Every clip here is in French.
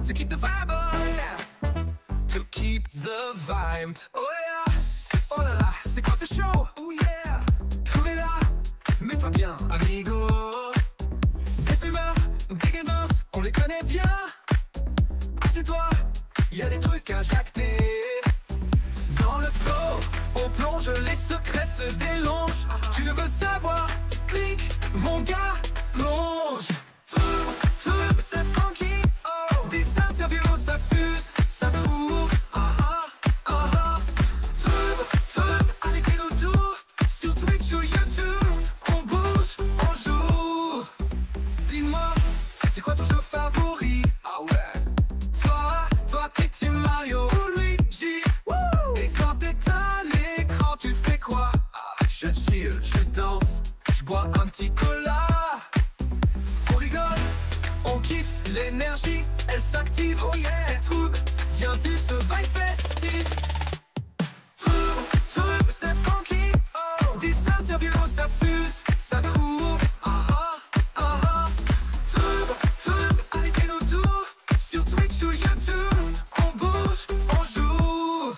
to keep the vibe on, to keep the vibe. Oh yeah, oh là là, c'est quoi ce show? Oh yeah, trouvez-la, mets-toi bien, amigo. Des humeurs, des gamers, on les connaît bien. Assieds-toi, y'a des trucs à jacter. Dans le flow, on plonge, les secrets se délongent. Tu ne veux savoir, clique, mon gars, plonge. Trouve, c'est funky, oh. Des interviews, ça fuse, ça prouve. Trouve, allez dis-nous tout. Sur Twitch ou YouTube, on bouge, on joue. Dis-moi, c'est quoi ton jeu favori? Ah ouais. Toi t'es Team Mario ou Luigi. Et quand t'es à l'écran, tu fais quoi? Je chill, je danse, je bois un petit cola. On rigole, on kiffe, l'énergie, elle s'active. Oh yeah, c'est trouble, viens vivre ce vibe festif. Trouble, c'est funky, oh. Des interviews, ça fuse, ça groove. Trouble, allez dis-nous tout. Sur Twitch ou YouTube, on bouge, on joue.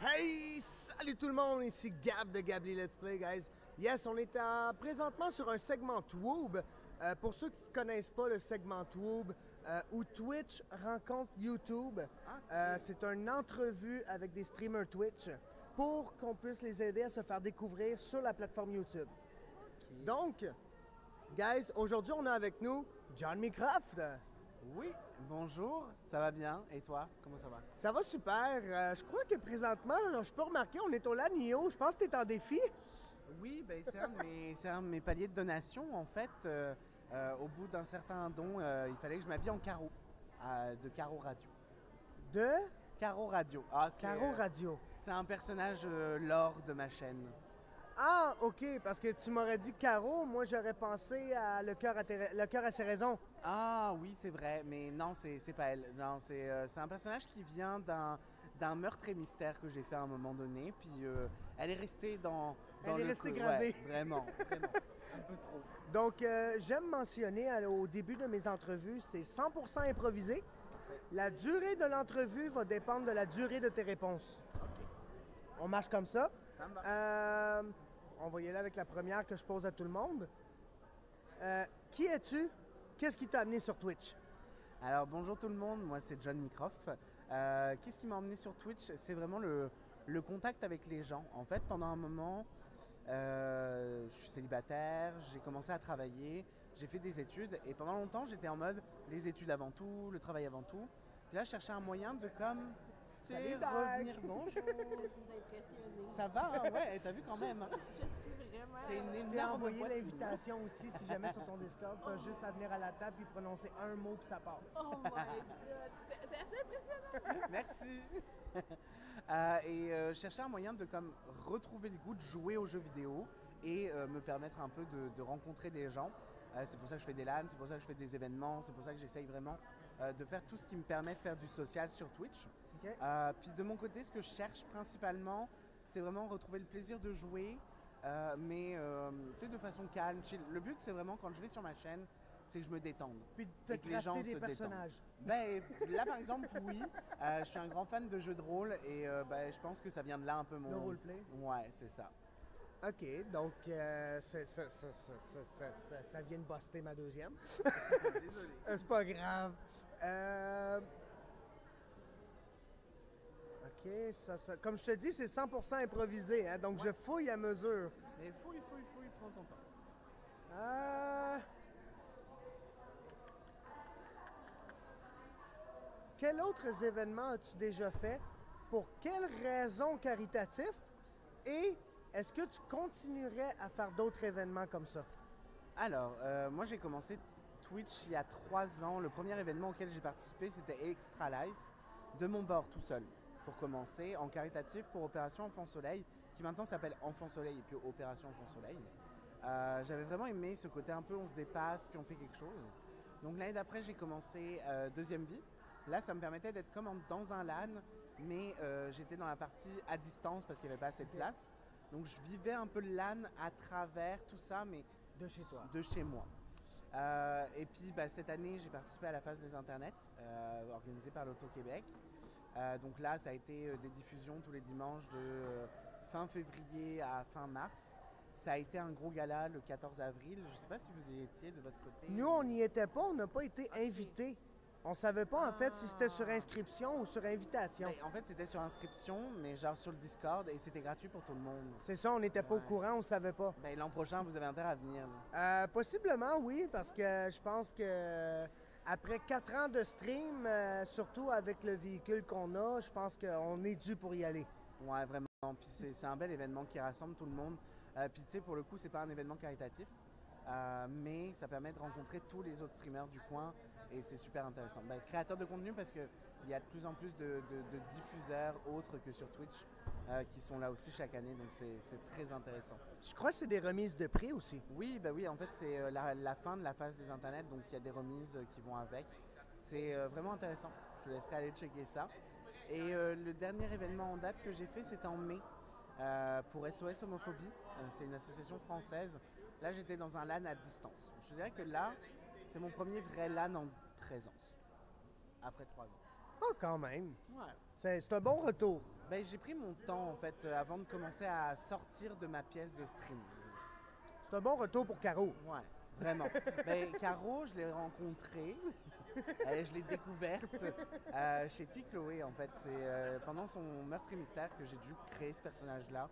Hey! Salut tout le monde, ici Gab de Gabli Let's Play, guys. Yes, on est présentement sur un segment Twoob. Pour ceux qui ne connaissent pas le segment Twoob, où Twitch rencontre YouTube, c'est une entrevue avec des streamers Twitch pour qu'on puisse les aider à se faire découvrir sur la plateforme YouTube. Okay. Donc, guys, aujourd'hui on a avec nous John Mycroft. Oui, bonjour, ça va bien, et toi, comment ça va? Ça va super, je crois que présentement, là, je peux remarquer, on est au Lanio, je pense que tu es en défi. Oui, ben, c'est un de mes paliers de donation, en fait, au bout d'un certain don, il fallait que je m'habille en carreau, de Caro Radio. De? Caro Radio. Caro Radio. C'est un personnage lore de ma chaîne. Ah, ok, parce que tu m'aurais dit Caro, moi j'aurais pensé à Le cœur à ses raisons. Ah oui, c'est vrai, mais non, c'est pas elle. Non, c'est un personnage qui vient d'un meurtre et mystère que j'ai fait à un moment donné, puis elle est restée dans elle est restée gravée. Ouais, vraiment, un peu trop. Donc, j'aime mentionner au début de mes entrevues, c'est 100% improvisé. La durée de l'entrevue va dépendre de la durée de tes réponses. Okay. On marche comme ça. Ça me va. On va y aller avec la première que je pose à tout le monde. Qui es-tu? Qu'est-ce qui t'a amené sur Twitch? Alors, bonjour tout le monde, moi c'est John Mycroft. Qu'est-ce qui m'a emmené sur Twitch? C'est vraiment le contact avec les gens. En fait, pendant un moment, je suis célibataire, j'ai commencé à travailler, j'ai fait des études et pendant longtemps j'étais en mode les études avant tout, le travail avant tout. Puis là, je cherchais un moyen de comme... revenir. Bonjour. Je suis impressionnée. Ça va, hein? Ouais, t'as vu quand même. Hein? Je suis vraiment... C'est une Je t'ai énorme envoyé boîte. l'invitation aussi, si jamais sur ton Discord, t'as juste à venir à la table et prononcer un mot puis ça part. Oh my God! C'est assez impressionnant! Merci. Chercher un moyen de comme retrouver le goût de jouer aux jeux vidéo et me permettre un peu de rencontrer des gens. C'est pour ça que je fais des LAN, c'est pour ça que je fais des événements, c'est pour ça que j'essaye vraiment de faire tout ce qui me permet de faire du social sur Twitch. Okay. Puis de mon côté, ce que je cherche principalement, c'est vraiment retrouver le plaisir de jouer, mais tu sais, de façon calme, chill. Le but, c'est vraiment quand je vais sur ma chaîne, c'est que je me détende. Puis de et que les gens crafter des se personnages. détendent. Ben, là, par exemple, oui. Je suis un grand fan de jeux de rôle et ben, je pense que ça vient de là un peu mon... Le roleplay? Ouais, c'est ça. OK, donc ça vient de buster ma deuxième. Désolé. C'est pas grave. OK, comme je te dis, c'est 100% improvisé, hein, donc je fouille à mesure. Mais fouille, prends ton temps. Quels autres événements as-tu déjà fait? Pour quelles raisons caritatives? Et est-ce que tu continuerais à faire d'autres événements comme ça? Alors, moi j'ai commencé Twitch il y a 3 ans. Le premier événement auquel j'ai participé, c'était Extra Life, de mon bord tout seul, pour commencer, en caritatif pour Opération Enfant Soleil, qui maintenant s'appelle Enfant Soleil et puis Opération Enfant Soleil. J'avais vraiment aimé ce côté un peu on se dépasse puis on fait quelque chose. Donc l'année d'après, j'ai commencé Deuxième Vie. Là, ça me permettait d'être comme dans un LAN, mais j'étais dans la partie à distance parce qu'il n'y avait pas assez de place. Donc je vivais un peu le LAN à travers tout ça, mais De chez toi. de chez moi. Et puis cette année, j'ai participé à la phase des internets organisée par l'Auto-Québec. Donc là, ça a été des diffusions tous les dimanches de fin février à fin mars. Ça a été un gros gala le 14 avril. Je ne sais pas si vous y étiez de votre côté. Nous, on n'y était pas, on n'a pas été invités. On savait pas en fait si c'était sur inscription ou sur invitation. En fait, c'était sur inscription, mais genre sur le Discord, et c'était gratuit pour tout le monde. C'est ça, on n'était pas au courant, on savait pas. L'an prochain, vous avez intérêt à venir. Là. Possiblement, oui, parce que je pense que après 4 ans de stream, surtout avec le véhicule qu'on a, je pense qu'on est dû pour y aller. Ouais, vraiment. Puis c'est un bel événement qui rassemble tout le monde. Puis tu sais, pour le coup, c'est pas un événement caritatif, mais ça permet de rencontrer tous les autres streamers du coin et c'est super intéressant. Créateurs de contenu parce qu'il y a de plus en plus de diffuseurs autres que sur Twitch qui sont là aussi chaque année, donc c'est très intéressant. Je crois que c'est des remises de prix aussi. Oui, oui, en fait, c'est la fin de la phase des internets, donc il y a des remises qui vont avec. C'est vraiment intéressant. Je te laisserai aller checker ça. Et le dernier événement en date que j'ai fait, c'était en mai. Pour SOS Homophobie, c'est une association française. Là, j'étais dans un LAN à distance. Je dirais que là, c'est mon premier vrai LAN en présence, après 3 ans. Oh, quand même. Ouais. C'est un bon retour. J'ai pris mon temps, en fait, avant de commencer à sortir de ma pièce de stream. C'est un bon retour pour Caro. Ouais, vraiment. Caro, je l'ai rencontrée, je l'ai découverte chez Chloé, en fait. C'est pendant son meurtre et mystère que j'ai dû créer ce personnage-là.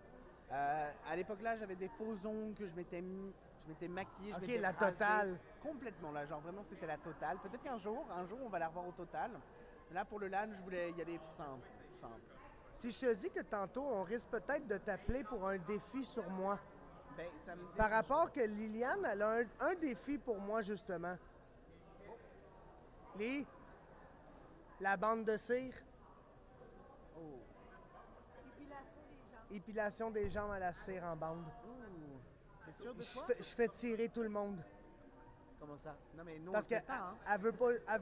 À l'époque là, j'avais des faux ongles que je m'étais mis, je m'étais maquillée, je m'étais la rasée. totale. Complètement là, genre vraiment c'était la totale. Peut-être qu'un jour, on va la revoir au total. Là pour le LAN, je voulais y aller simple. Si je te dis que tantôt, on risque peut-être de t'appeler pour un défi sur moi. Ça me Par dérange. rapport que Liliane, elle a un défi pour moi, justement. La bande de cire, Oh. épilation des jambes à la cire en bande. Ouh. T'es sûr de toi? Je fais tirer tout le monde. Comment ça? Non mais nous Parce on qu'elle le fait pas, hein. elle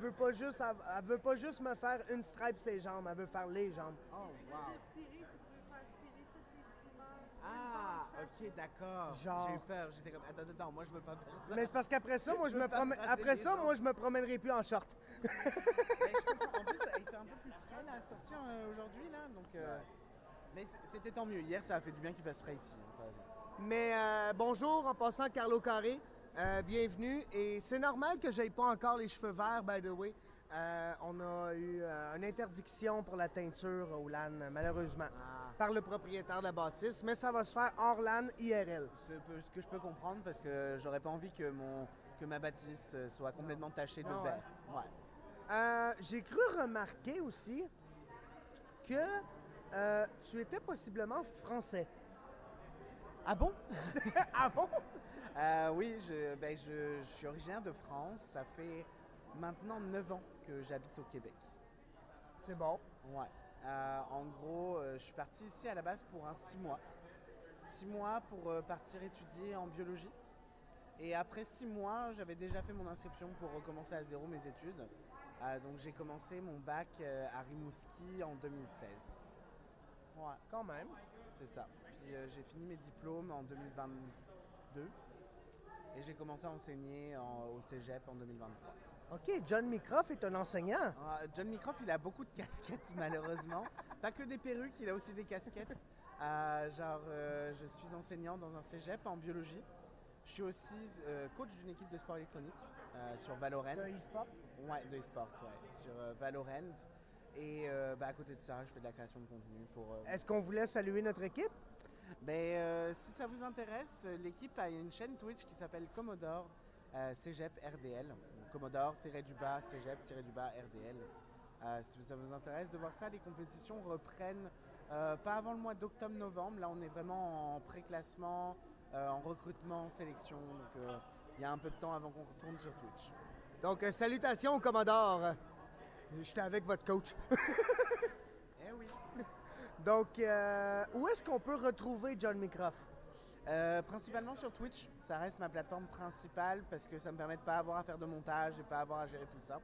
veut pas juste me faire une stripe ses jambes, elle veut faire les jambes. Oh wow. Tirer, si tu veux faire tirer tous les streamers. Ah, ok, d'accord. Genre. J'ai eu peur, j'étais comme attends, moi je veux pas faire ça. Mais c'est parce qu'après ça, moi je Je veux me pas promène. tracer Après les ça, jambes. moi je me promènerai plus en short. Je comprends. En plus, il fait un peu plus frais là, à cette heure-ci, aujourd'hui là, donc. Mais c'était tant mieux. Hier, ça a fait du bien qu'il fasse frais ici, par exemple. Mais bonjour, en passant Carlo Carré, bienvenue. Et c'est normal que j'aie pas encore les cheveux verts, by the way. On a eu une interdiction pour la teinture au LAN, malheureusement, par le propriétaire de la bâtisse, mais ça va se faire hors LAN IRL. Ce que je peux comprendre parce que j'aurais pas envie que ma bâtisse soit complètement tachée de Non, vert. Ouais. J'ai cru remarquer aussi que tu étais possiblement français. Ah bon? Ah bon? Oui, je suis originaire de France. Ça fait maintenant 9 ans que j'habite au Québec. C'est bon. Ouais. En gros, je suis parti ici à la base pour 6 mois. 6 mois pour partir étudier en biologie. Et après 6 mois, j'avais déjà fait mon inscription pour recommencer à zéro mes études. Donc j'ai commencé mon bac à Rimouski en 2016. Ouais, Quand même. c'est ça. Puis j'ai fini mes diplômes en 2022. Et j'ai commencé à enseigner au cégep en 2023. OK, John Microft est un enseignant. John Microft, il a beaucoup de casquettes, malheureusement. Pas que des perruques, il a aussi des casquettes. Je suis enseignant dans un cégep en biologie. Je suis aussi coach d'une équipe de sport électronique sur Valorant. De e-sport. Ouais, de e-sport, ouais, sur Valorant. Et à côté de ça, je fais de la création de contenu pour... Est-ce qu'on voulait saluer notre équipe? Si ça vous intéresse, l'équipe a une chaîne Twitch qui s'appelle Commodore Cégep RDL. Donc, Commodore-du-bas Cégep-du-bas RDL. Si ça vous intéresse de voir ça, les compétitions reprennent pas avant le mois d'octobre-novembre. Là, on est vraiment en pré-classement, en recrutement, en sélection. Donc, il y a un peu de temps avant qu'on retourne sur Twitch. Donc, salutations au Commodore. J'étais avec votre coach. Eh oui. Donc, où est-ce qu'on peut retrouver John Microft? Principalement sur Twitch, ça reste ma plateforme principale parce que ça me permet de pas avoir à faire de montage et pas avoir à gérer tout ça.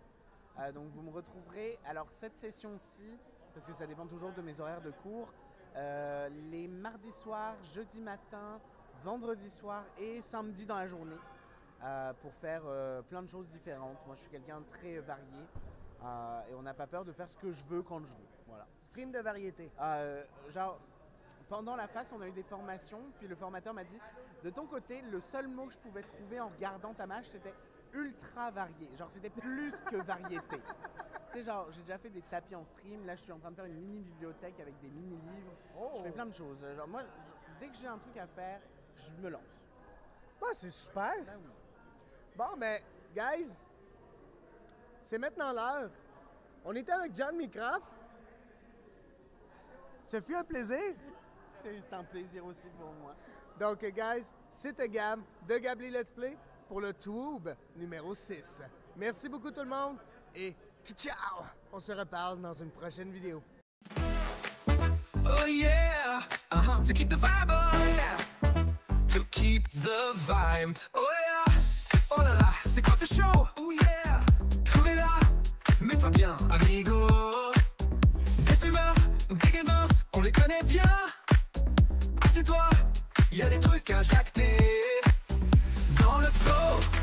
Donc vous me retrouverez, alors cette session-ci, parce que ça dépend toujours de mes horaires de cours, les mardis soirs, jeudi matin, vendredi soir et samedi dans la journée pour faire plein de choses différentes. Moi, je suis quelqu'un de très varié et on n'a pas peur de faire ce que je veux quand je veux. Voilà. Stream de variété. Genre, pendant la FAS, on a eu des formations, puis le formateur m'a dit, de ton côté, le seul mot que je pouvais trouver en regardant ta match, c'était ultra varié. Genre, c'était plus que variété. Tu sais, genre, j'ai déjà fait des tapis en stream. Là, je suis en train de faire une mini-bibliothèque avec des mini-livres. Oh. Je fais plein de choses. Genre, moi, dès que j'ai un truc à faire, je me lance. Bah, c'est super. Ben oui. Bon, mais, guys, c'est maintenant l'heure. On était avec John Microft. Ce fut un plaisir. C'est un plaisir aussi pour moi. Donc, guys, c'était Gab de Gabli Let's Play pour le Twoob numéro 6. Merci beaucoup tout le monde et ciao! On se reparle dans une prochaine vidéo. Oh yeah, to keep the vibe on, to keep the vibe. Oh yeah, oh là là, c'est quoi ce show? Oh yeah, trouvez-la, mets-toi bien, amigo. Des humeurs, des gamers, on les connaît bien. Assieds-toi, y a des trucs à jacter. Dans le flow.